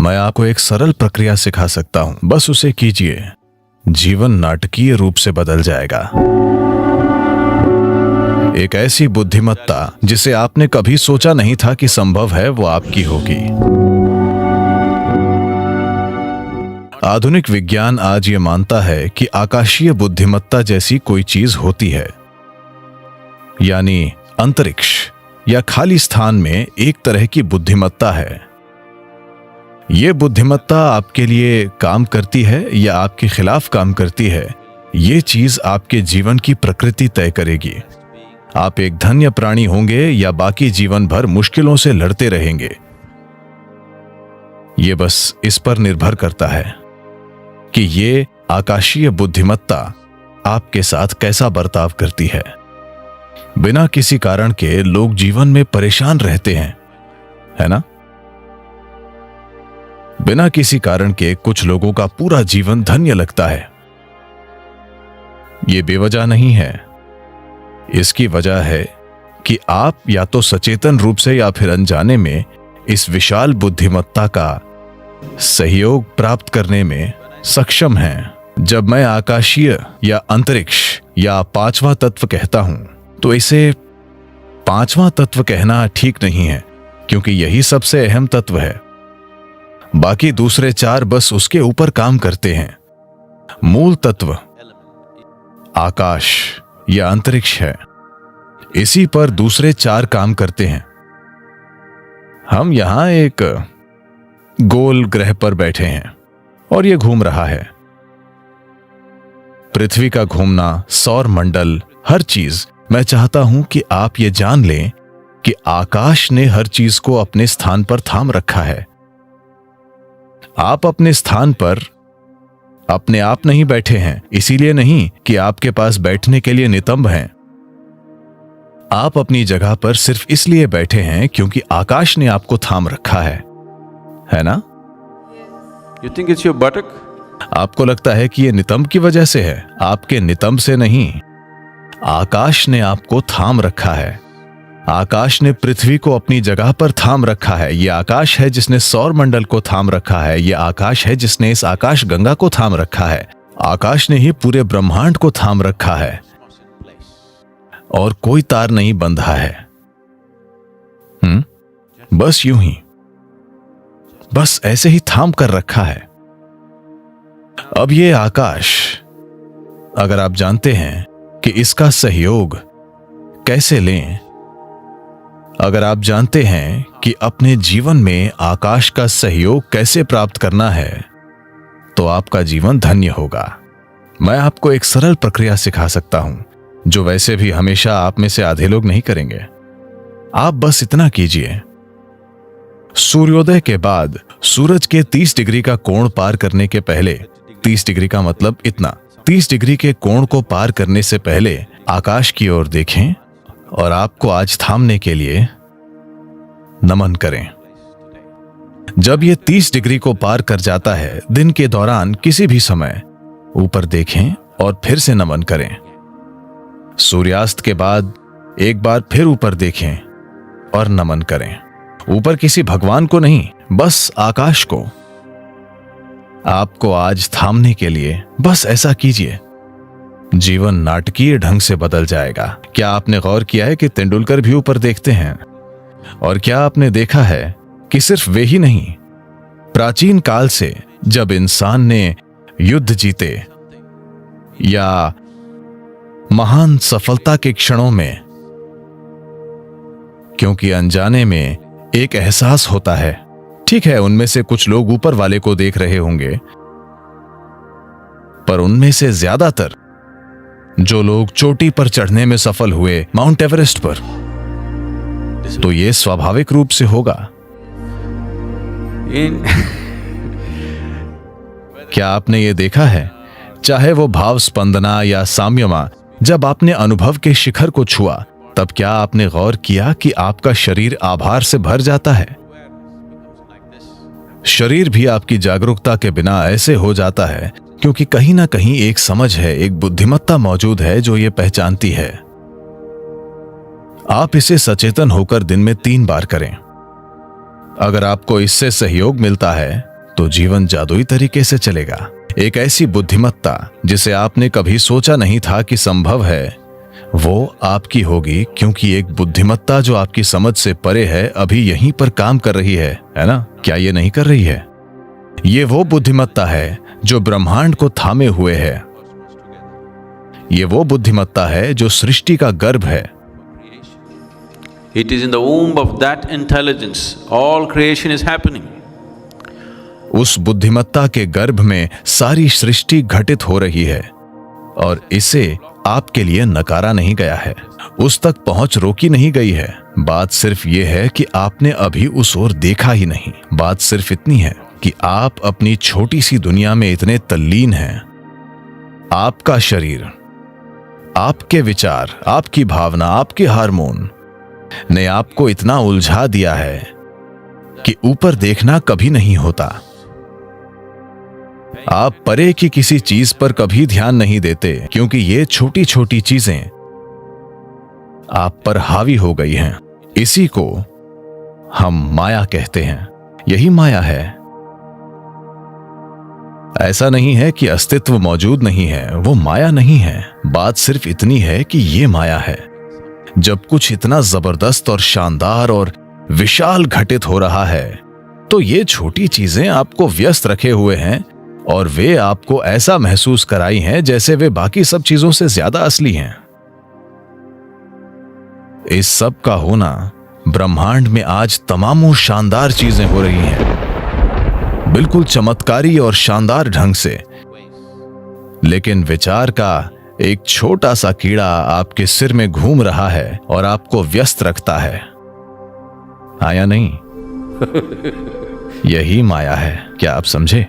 मैं आपको एक सरल प्रक्रिया सिखा सकता हूं, बस उसे कीजिए। जीवन नाटकीय रूप से बदल जाएगा। एक ऐसी बुद्धिमत्ता जिसे आपने कभी सोचा नहीं था कि संभव है, वो आपकी होगी। आधुनिक विज्ञान आज ये मानता है कि आकाशीय बुद्धिमत्ता जैसी कोई चीज होती है, यानी अंतरिक्ष या खाली स्थान में एक तरह की बुद्धिमत्ता है। ये बुद्धिमत्ता आपके लिए काम करती है या आपके खिलाफ काम करती है, ये चीज आपके जीवन की प्रकृति तय करेगी। आप एक धन्य प्राणी होंगे या बाकी जीवन भर मुश्किलों से लड़ते रहेंगे। ये बस इस पर निर्भर करता है कि ये आकाशीय बुद्धिमत्ता आपके साथ कैसा बर्ताव करती है। बिना किसी कारण के लोग जीवन में परेशान रहते हैं, है ना? बिना किसी कारण के कुछ लोगों का पूरा जीवन धन्य लगता है। यह बेवजह नहीं है। इसकी वजह है कि आप या तो सचेतन रूप से या फिर अनजाने में इस विशाल बुद्धिमत्ता का सहयोग प्राप्त करने में सक्षम हैं। जब मैं आकाशीय या अंतरिक्ष या पांचवा तत्व कहता हूं, तो इसे पांचवा तत्व कहना ठीक नहीं है, क्योंकि यही सबसे अहम तत्व है। बाकी दूसरे चार बस उसके ऊपर काम करते हैं। मूल तत्व आकाश या अंतरिक्ष है, इसी पर दूसरे चार काम करते हैं। हम यहां एक गोल ग्रह पर बैठे हैं और यह घूम रहा है। पृथ्वी का घूमना, सौर मंडल, हर चीज। मैं चाहता हूं कि आप ये जान लें कि आकाश ने हर चीज को अपने स्थान पर थाम रखा है। आप अपने स्थान पर अपने आप नहीं बैठे हैं, इसीलिए नहीं कि आपके पास बैठने के लिए नितंब हैं। आप अपनी जगह पर सिर्फ इसलिए बैठे हैं क्योंकि आकाश ने आपको थाम रखा है ना? You think it's your buttock? आपको लगता है कि यह नितंब की वजह से है, आपके नितंब से नहीं। आकाश ने आपको थाम रखा है। आकाश ने पृथ्वी को अपनी जगह पर थाम रखा है। यह आकाश है जिसने सौर मंडल को थाम रखा है। यह आकाश है जिसने इस आकाश गंगा को थाम रखा है। आकाश ने ही पूरे ब्रह्मांड को थाम रखा है और कोई तार नहीं बंधा है। बस यूं ही, बस ऐसे ही थाम कर रखा है। अब ये आकाश, अगर आप जानते हैं कि इसका सहयोग कैसे लें, अगर आप जानते हैं कि अपने जीवन में आकाश का सहयोग कैसे प्राप्त करना है, तो आपका जीवन धन्य होगा। मैं आपको एक सरल प्रक्रिया सिखा सकता हूं, जो वैसे भी हमेशा आप में से आधे लोग नहीं करेंगे। आप बस इतना कीजिए। सूर्योदय के बाद सूरज के 30 डिग्री का कोण पार करने के पहले, 30 डिग्री का मतलब इतना, 30 डिग्री के कोण को पार करने से पहले आकाश की ओर देखें और आपको आज थामने के लिए नमन करें। जब यह 30 डिग्री को पार कर जाता है, दिन के दौरान किसी भी समय ऊपर देखें और फिर से नमन करें। सूर्यास्त के बाद एक बार फिर ऊपर देखें और नमन करें। ऊपर किसी भगवान को नहीं, बस आकाश को। आपको आज थामने के लिए बस ऐसा कीजिए। जीवन नाटकीय ढंग से बदल जाएगा। क्या आपने गौर किया है कि तेंदुलकर भी ऊपर देखते हैं? और क्या आपने देखा है कि सिर्फ वे ही नहीं, प्राचीन काल से जब इंसान ने युद्ध जीते या महान सफलता के क्षणों में, क्योंकि अनजाने में एक एहसास होता है। ठीक है, उनमें से कुछ लोग ऊपर वाले को देख रहे होंगे, पर उनमें से ज्यादातर जो लोग चोटी पर चढ़ने में सफल हुए, माउंट एवरेस्ट पर, तो यह स्वाभाविक रूप से होगा। क्या आपने यह देखा है, चाहे वो भाव स्पंदना या साम्यमा, जब आपने अनुभव के शिखर को छुआ, तब क्या आपने गौर किया कि आपका शरीर आभार से भर जाता है? शरीर भी आपकी जागरूकता के बिना ऐसे हो जाता है, क्योंकि कहीं ना कहीं एक समझ है, एक बुद्धिमत्ता मौजूद है जो ये पहचानती है। आप इसे सचेतन होकर दिन में 3 बार करें। अगर आपको इससे सहयोग मिलता है तो जीवन जादुई तरीके से चलेगा। एक ऐसी बुद्धिमत्ता जिसे आपने कभी सोचा नहीं था कि संभव है, वो आपकी होगी, क्योंकि एक बुद्धिमत्ता जो आपकी समझ से परे है अभी यहीं पर काम कर रही है ना? क्या ये नहीं कर रही है? ये वो बुद्धिमत्ता है जो ब्रह्मांड को थामे हुए है। ये वो बुद्धिमत्ता है जो सृष्टि का गर्भ है। It is in the womb of that intelligence all creation is happening. उस बुद्धिमत्ता के गर्भ में सारी सृष्टि घटित हो रही है और इसे आपके लिए नकारा नहीं गया है, उस तक पहुंच रोकी नहीं गई है। बात सिर्फ ये है कि आपने अभी उस ओर देखा ही नहीं। बात सिर्फ इतनी है कि आप अपनी छोटी सी दुनिया में इतने तल्लीन हैं। आपका शरीर, आपके विचार, आपकी भावना, आपके हार्मोन ने आपको इतना उलझा दिया है कि ऊपर देखना कभी नहीं होता। आप परे की किसी चीज पर कभी ध्यान नहीं देते, क्योंकि ये छोटी छोटी चीजें आप पर हावी हो गई हैं। इसी को हम माया कहते हैं। यही माया है। ऐसा नहीं है कि अस्तित्व मौजूद नहीं है, वो माया नहीं है। बात सिर्फ इतनी है कि ये माया है। जब कुछ इतना जबरदस्त और शानदार और विशाल घटित हो रहा है, तो ये छोटी चीजें आपको व्यस्त रखे हुए हैं और वे आपको ऐसा महसूस कराई हैं जैसे वे बाकी सब चीजों से ज्यादा असली हैं। इस सब का होना, ब्रह्मांड में आज तमामों शानदार चीजें हो रही हैं, बिल्कुल चमत्कारी और शानदार ढंग से, लेकिन विचार का एक छोटा सा कीड़ा आपके सिर में घूम रहा है और आपको व्यस्त रखता है। हाँ या नहीं? यही माया है। क्या आप समझे?